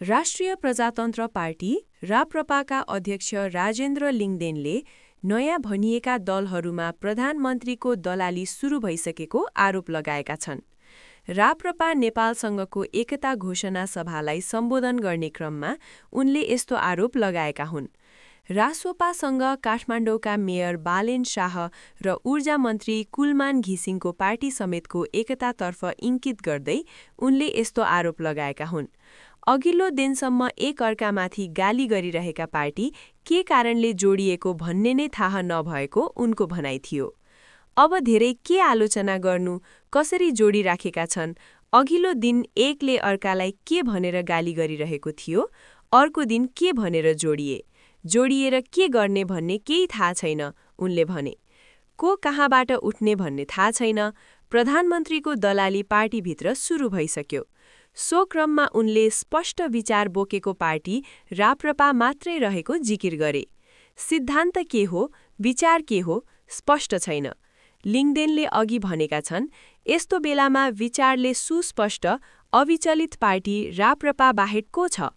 राष्ट्रिय प्रजातन्त्र पार्टी राप्रपाका अध्यक्ष राजेन्द्र लिङ्गदेनले नयाँ भनिएका दलहरूमा प्रधानमन्त्रीको दलाली सुरु भइसकेको आरोप लगाएका छन्। राप्रपा नेपालसँगको एकता घोषणा सभालाई सम्बोधन गर्ने क्रममा उनले यस्तो आरोप लगाएका हुन्। रासोपासँग काठमाडौँका मेयर बालेन शाह र ऊर्जा मन्त्री कुलमान घिसिङको पार्टी समेतको एकतातर्फ इङ्कित गर्दै उनले यस्तो आरोप लगाएका हुन्। अघिल्लो दिनसम्म एक अर्कामाथि गाली गरिरहेका पार्टी के कारणले जोडिएको भन्ने नै थाहा नभएको उनको भनाइ थियो। अब धेरै के आलोचना गर्नु, कसरी जोडिराखेका छन्, अघिल्लो दिन एकले अर्कालाई के भनेर गाली गरिरहेको थियो, अर्को दिन के भनेर जोडिएर के गर्ने भन्ने केही थाहा छैन, उनले भने। को कहाँबाट उठ्ने भन्ने थाहा छैन, प्रधानमन्त्रीको दलाली पार्टीभित्र सुरु भइसक्यो। सो क्रममा उनले स्पष्ट विचार बोकेको पार्टी राप्रपा मात्रै रहेको जिकिर गरे। सिद्धान्त के हो, विचार के हो, स्पष्ट छैन। लिङ्गदेनले अघि भनेका छन्, यस्तो बेलामा विचारले सुस्पष्ट, अविचलित पार्टी राप्रपा बाहेक को छ?